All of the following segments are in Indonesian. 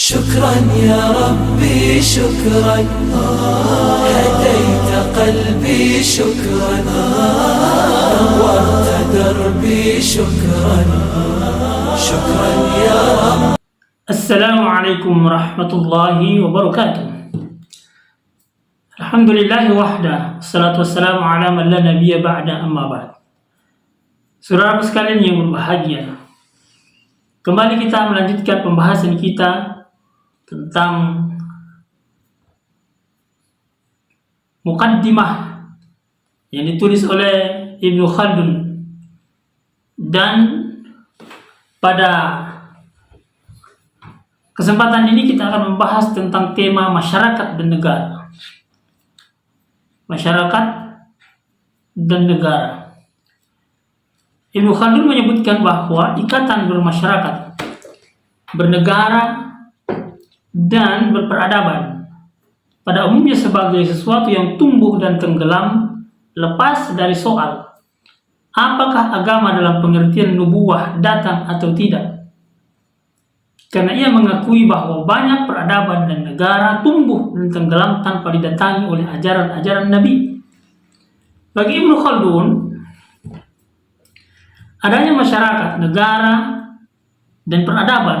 شكرا يا ربي شكرا هديت قلبي شكرا نورت دربي شكرا شكرا يا رب. السلام عليكم ورحمة الله وبركاته. Alhamdulillahi wahda, salatu wassalamu ala man la nabiyya ba'da, amma ba'd. Saudara sekalian yang berbahagia, kembali kita melanjutkan pembahasan kita tentang muqaddimah yang ditulis oleh Ibnu Khaldun, dan pada kesempatan ini kita akan membahas tentang tema masyarakat dan negara. Masyarakat dan negara. Ibnu Khaldun menyebutkan bahwa ikatan bermasyarakat, bernegara, dan berperadaban pada umumnya sebagai sesuatu yang tumbuh dan tenggelam lepas dari soal apakah agama dalam pengertian nubuwah datang atau tidak. Karena ia mengakui bahwa banyak peradaban dan negara tumbuh dan tenggelam tanpa didatangi oleh ajaran-ajaran Nabi. Bagi Ibnu Khaldun, adanya masyarakat, negara, dan peradaban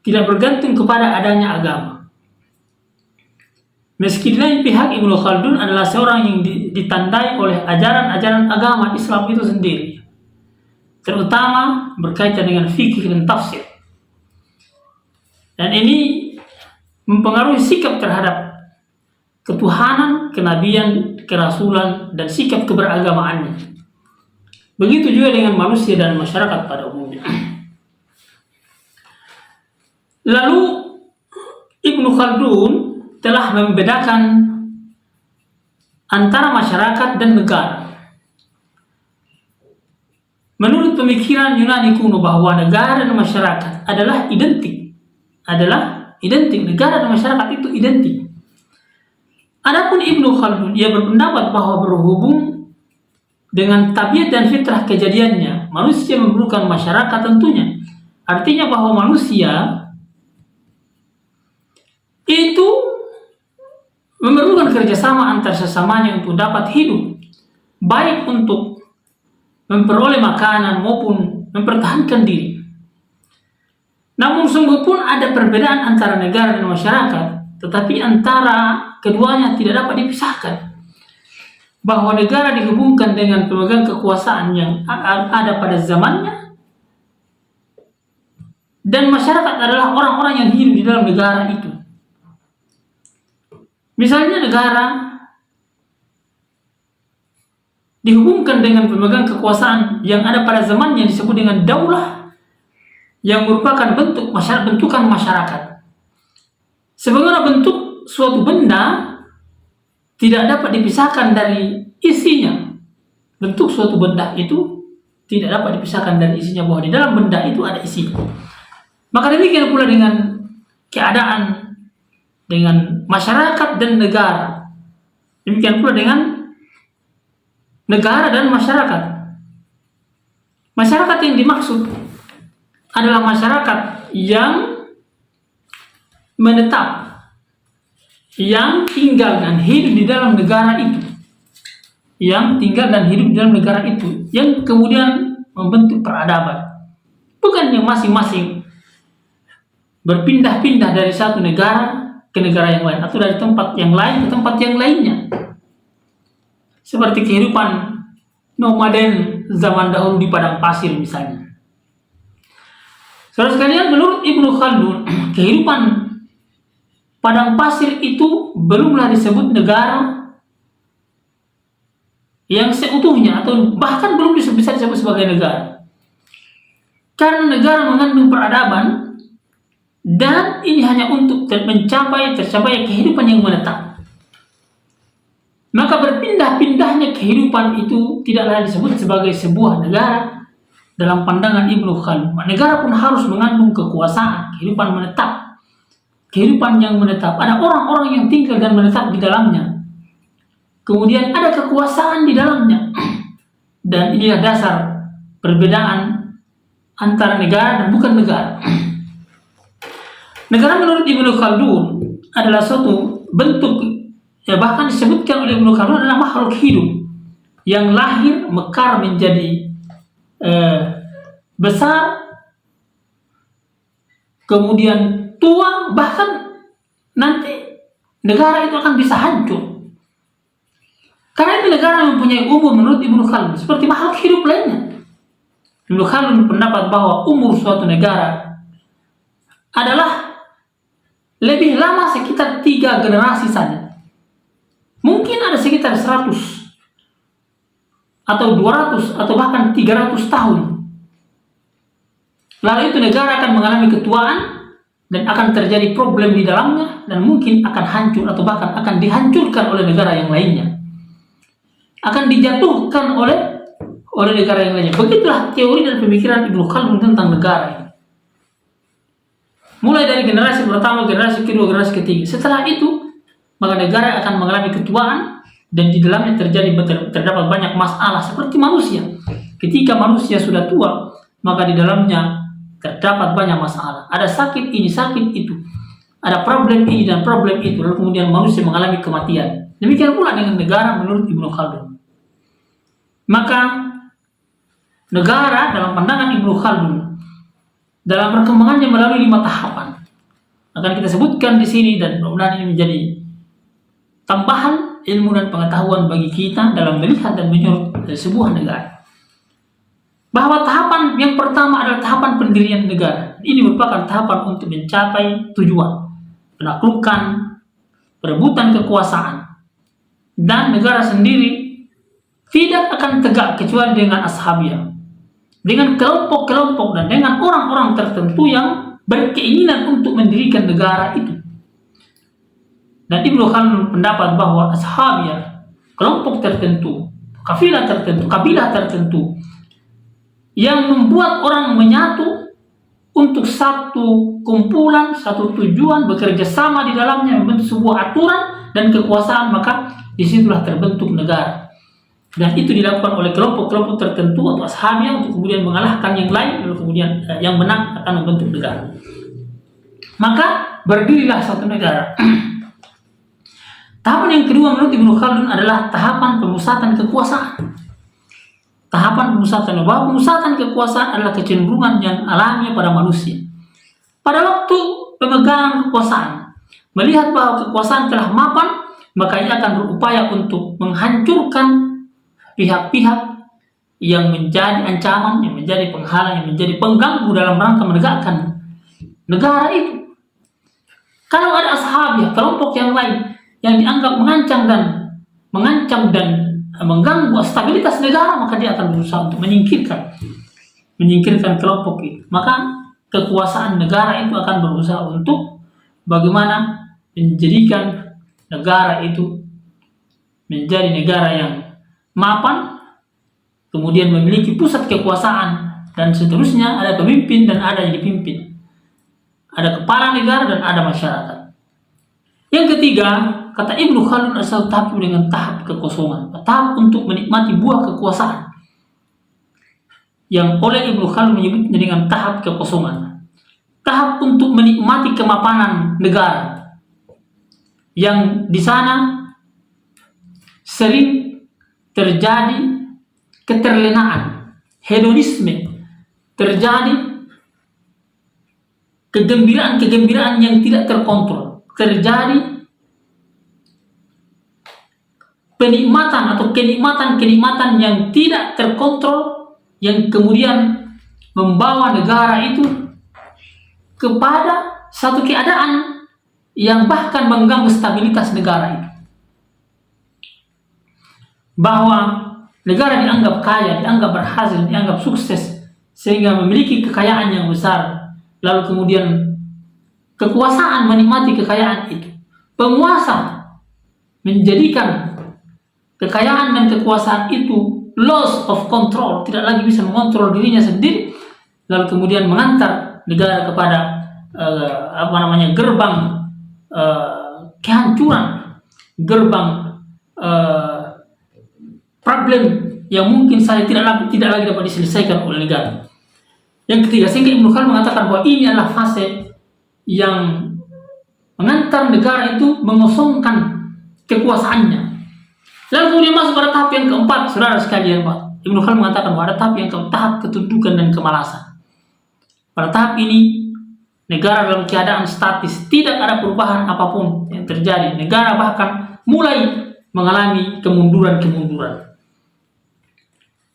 tidak bergantung kepada adanya agama. Meski di lain pihak, Ibnu Khaldun adalah seorang yang ditandai oleh ajaran-ajaran agama Islam itu sendiri, terutama berkaitan dengan fikih dan tafsir. Dan ini mempengaruhi sikap terhadap ketuhanan, kenabian, kerasulan, dan sikap keberagamaannya. Begitu juga dengan manusia dan masyarakat pada umumnya. Lalu Ibnu Khaldun telah membedakan antara masyarakat dan negara. Menurut pemikiran Yunani kuno bahwa negara dan masyarakat adalah identik. Negara dan masyarakat itu identik. Adapun Ibnu Khaldun, ia berpendapat bahwa berhubung dengan tabiat dan fitrah kejadiannya, manusia memerlukan masyarakat tentunya. Artinya bahwa manusia itu memerlukan kerjasama antar sesamanya untuk dapat hidup, baik untuk memperoleh makanan maupun mempertahankan diri. Namun sungguh pun ada perbedaan antara negara dan masyarakat, tetapi antara keduanya tidak dapat dipisahkan. Bahwa negara dihubungkan dengan pemegang kekuasaan yang ada pada zamannya, dan masyarakat adalah orang-orang yang hidup di dalam negara itu. Misalnya negara dihubungkan dengan pemegang kekuasaan yang ada pada zamannya disebut dengan daulah, yang merupakan bentukan masyarakat. Sebagaimana bentuk suatu benda tidak dapat dipisahkan dari isinya. Bentuk suatu benda itu tidak dapat dipisahkan dari isinya, bahwa di dalam benda itu ada isinya. Maka demikian pula dengan keadaan dengan masyarakat dan negara. Demikian pula dengan negara dan masyarakat. Masyarakat yang dimaksud adalah masyarakat yang menetap, yang tinggal dan hidup di dalam negara itu, yang kemudian membentuk peradaban. Bukan yang masing-masing berpindah-pindah dari satu negara ke negara yang lain, atau dari tempat yang lain ke tempat yang lainnya, seperti kehidupan nomaden zaman dahulu di padang pasir misalnya. Saudara sekalian, menurut Ibnu Khaldun, kehidupan padang pasir itu belumlah disebut negara yang seutuhnya, atau bahkan belum bisa disebut sebagai negara. Karena negara mengandung peradaban, dan ini hanya untuk tercapai kehidupan yang menetap. Maka berpindah-pindahnya kehidupan itu tidaklah disebut sebagai sebuah negara dalam pandangan Ibnu Khaldun. Negara pun harus mengandung kekuasaan, kehidupan menetap, kehidupan yang menetap. Ada orang-orang yang tinggal dan menetap di dalamnya. Kemudian ada kekuasaan di dalamnya. Dan inilah dasar perbedaan antara negara dan bukan negara. Negara menurut Ibnu Khaldun adalah suatu bentuk, ya bahkan disebutkan oleh Ibnu Khaldun adalah makhluk hidup yang lahir, mekar menjadi besar, kemudian tua, bahkan nanti negara itu akan bisa hancur. Karena itu negara mempunyai umur menurut Ibnu Khaldun seperti makhluk hidup lainnya. Ibnu Khaldun berpendapat bahwa umur suatu negara adalah lebih lama sekitar 3 generasi saja. Mungkin ada sekitar 100 atau 200 atau bahkan 300 tahun. Lalu itu negara akan mengalami ketuaan dan akan terjadi problem di dalamnya dan mungkin akan hancur atau bahkan akan dihancurkan oleh negara yang lainnya. Akan dijatuhkan oleh negara yang lainnya. Begitulah teori dan pemikiran Ibnu Khaldun tentang negara ini. Mulai dari generasi pertama, generasi kedua, generasi ketiga. Setelah itu, maka negara akan mengalami ketuaan dan di dalamnya terdapat banyak masalah seperti manusia. Ketika manusia sudah tua, maka di dalamnya terdapat banyak masalah. Ada sakit ini, sakit itu. Ada problem ini dan problem itu. Lalu kemudian manusia mengalami kematian. Demikian pula dengan negara menurut Ibnu Khaldun. Maka negara dalam pandangan Ibnu Khaldun dalam perkembangannya melalui 5 tahapan. Akan kita sebutkan di sini dan mudah-mudahan ini menjadi tambahan ilmu dan pengetahuan bagi kita dalam melihat dan menyorot sebuah negara. Bahwa tahapan yang pertama adalah tahapan pendirian negara. Ini merupakan tahapan untuk mencapai tujuan, penaklukan, perebutan kekuasaan. Dan negara sendiri tidak akan tegak kecuali dengan ashabiyah, dengan kelompok-kelompok dan dengan orang-orang tertentu yang berkeinginan untuk mendirikan negara itu. Dan Ibnu Khaldun pendapat bahwa ashabiyah, kelompok tertentu, kabilah tertentu yang membuat orang menyatu untuk satu kumpulan, satu tujuan, bekerja sama di dalamnya membentuk sebuah aturan dan kekuasaan, maka disitulah terbentuk negara. Dan itu dilakukan oleh kelompok-kelompok tertentu atau ashabnya untuk kemudian mengalahkan yang lain, lalu kemudian yang menang akan membentuk negara. Maka berdirilah satu negara. Tahapan yang kedua menurut Ibnu Khaldun adalah tahapan pemusatan kekuasaan. Tahapan pemusatan, bahwa pemusatan kekuasaan adalah kecenderungan yang alami pada manusia. Pada waktu pemegangan kekuasaan, melihat bahwa kekuasaan telah mapan, maka ia akan berupaya untuk menghancurkan pihak-pihak yang menjadi ancaman, yang menjadi penghalang, yang menjadi pengganggu dalam rangka menegakkan negara itu. Kalau ada ashabiyah, kelompok yang lain yang dianggap mengancam dan mengganggu stabilitas negara, maka dia akan berusaha untuk menyingkirkan kelompok itu. Maka kekuasaan negara itu akan berusaha untuk bagaimana menjadikan negara itu menjadi negara yang mapan, kemudian memiliki pusat kekuasaan, dan seterusnya ada pemimpin dan ada yang dipimpin. Ada kepala negara dan ada masyarakat. Yang ketiga, kata Ibnu Khaldun adalah tahap dengan tahap kekosongan, tahap untuk menikmati buah kekuasaan, yang oleh Ibnu Khaldun menyebutnya dengan tahap kekosongan. Tahap untuk menikmati kemapanan negara, yang di sana sering terjadi keterlenaan, hedonisme, terjadi kegembiraan yang tidak terkontrol, terjadi kenikmatan yang tidak terkontrol, yang kemudian membawa negara itu kepada satu keadaan yang bahkan mengganggu stabilitas negara itu. Bahwa negara dianggap kaya, dianggap berhasil, dianggap sukses, sehingga memiliki kekayaan yang besar. Lalu kemudian kekuasaan menikmati kekayaan itu. Penguasa menjadikan kekayaan dan kekuasaan itu loss of control, tidak lagi bisa mengontrol dirinya sendiri. Lalu kemudian mengantar negara kepada gerbang kehancuran, gerbang problem yang mungkin saja tidak lagi dapat diselesaikan oleh negara. Yang ketiga, sehingga Ibnu Khaldun mengatakan bahwa ini adalah fase yang mengantar negara itu mengosongkan kekuasaannya. Lalu kemudian masuk pada tahap yang keempat, saudara sekalian, Pak. Ibnu Khaldun mengatakan bahwa ada tahap yang keempat, tahap ketundukan dan kemalasan. Pada tahap ini, negara dalam keadaan statis, tidak ada perubahan apapun yang terjadi. Negara bahkan mulai mengalami kemunduran-kemunduran.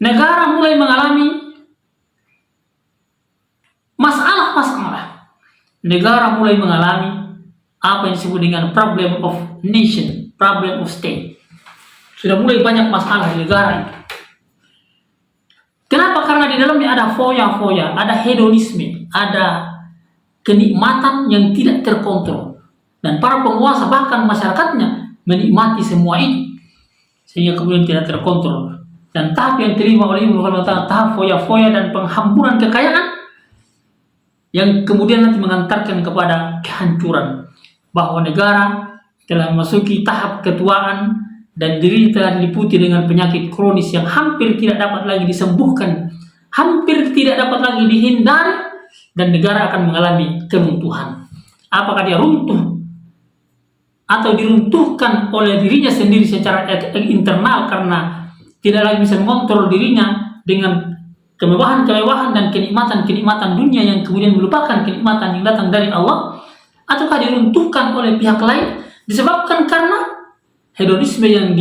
Negara mulai mengalami masalah-masalah. Negara mulai mengalami apa yang disebut dengan problem of nation, problem of state. Sudah mulai banyak masalah di negara itu. Kenapa? Karena di dalamnya ada foya-foya, ada hedonisme, ada kenikmatan yang tidak terkontrol. Dan para penguasa bahkan masyarakatnya menikmati semua ini, sehingga kemudian tidak terkontrol. Dan tahap yang terima oleh Ibnu Khaldun, tahap foya-foya dan penghamburan kekayaan, yang kemudian nanti mengantarkan kepada kehancuran. Bahwa negara telah memasuki tahap ketuaan dan diri telah diliputi dengan penyakit kronis yang hampir tidak dapat lagi disembuhkan, hampir tidak dapat lagi dihindari, dan negara akan mengalami keruntuhan. Apakah dia runtuh atau diruntuhkan oleh dirinya sendiri secara internal karena tidak lagi bisa mengontrol dirinya dengan kemewahan-kemewahan dan kenikmatan-kenikmatan dunia yang kemudian melupakan kenikmatan yang datang dari Allah, ataukah diruntuhkan oleh pihak lain disebabkan karena hedonisme yang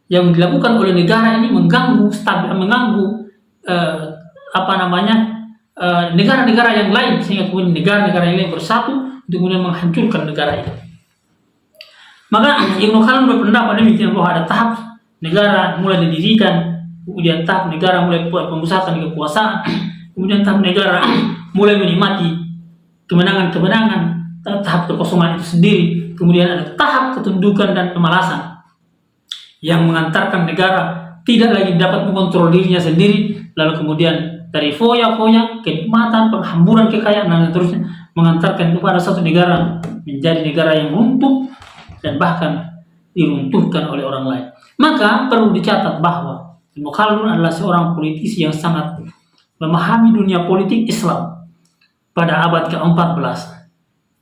dilakukan oleh negara ini mengganggu negara-negara yang lain, sehingga kemudian negara-negara yang lain bersatu untuk kemudian menghancurkan negara ini. Maka Ibnu Khaldun berpendapat demikian, bahwa ada tahap negara mulai didirikan, kemudian tahap negara mulai pemusatan kekuasaan, kemudian tahap negara mulai menikmati kemenangan-kemenangan, tahap kekosongan itu sendiri, kemudian ada tahap ketundukan dan kemalasan yang mengantarkan negara tidak lagi dapat mengontrol dirinya sendiri, lalu kemudian dari foya-foya, kenikmatan, penghamburan kekayaan dan seterusnya mengantarkan kepada satu negara menjadi negara yang runtuh dan bahkan diruntuhkan oleh orang lain. Maka perlu dicatat bahwa Ibnu Khaldun adalah seorang politisi yang sangat memahami dunia politik Islam pada abad ke-14.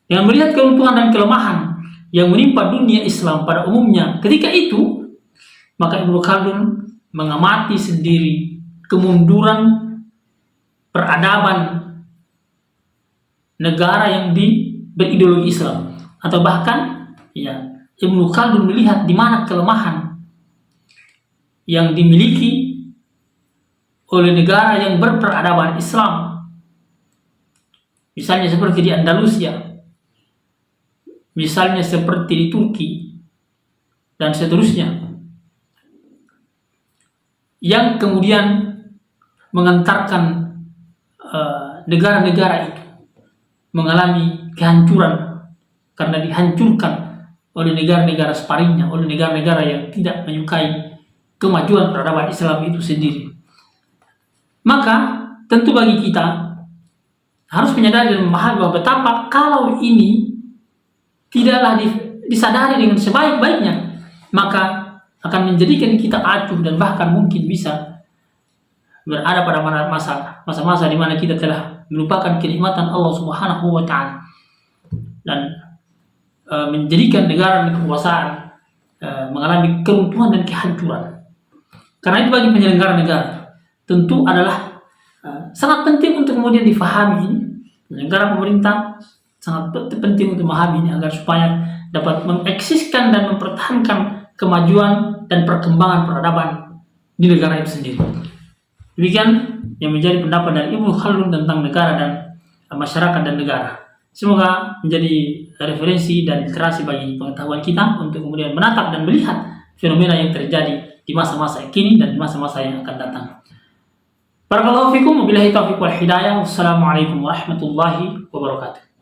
Dengan melihat keruntuhan dan kelemahan yang menimpa dunia Islam pada umumnya ketika itu, maka Ibnu Khaldun mengamati sendiri kemunduran peradaban negara yang berideologi Islam, atau bahkan Ibnu Khaldun melihat di mana kelemahan yang dimiliki oleh negara yang berperadaban Islam, misalnya seperti di Andalusia, misalnya seperti di Turki dan seterusnya, yang kemudian mengantarkan negara-negara itu mengalami kehancuran karena dihancurkan oleh negara-negara separingnya, oleh negara-negara yang tidak menyukai kemajuan peradaban Islam itu sendiri. Maka tentu bagi kita harus menyadari dan memahami bahwa betapa kalau ini tidaklah disadari dengan sebaik-baiknya, maka akan menjadikan kita acuh dan bahkan mungkin bisa berada pada masa-masa di mana kita telah melupakan kenikmatan Allah Subhanahu wa Ta'ala dan menjadikan negara dan kekuasaan mengalami keruntuhan dan kehancuran. Karena itu bagi penyelenggara negara tentu adalah sangat penting untuk kemudian difahami ini. Penyelenggara pemerintah sangat penting untuk memahami ini agar supaya dapat mengeksiskan dan mempertahankan kemajuan dan perkembangan peradaban di negara itu sendiri. Demikian yang menjadi pendapat dari Ibnu Khaldun tentang negara dan masyarakat dan negara. Semoga menjadi referensi dan literasi bagi pengetahuan kita untuk kemudian menatap dan melihat fenomena yang terjadi di masa-masa kini dan di masa-masa yang akan datang. Barakallahu fikum, wabillahi taufiq wal hidayah. Wassalamualaikum warahmatullahi wabarakatuh.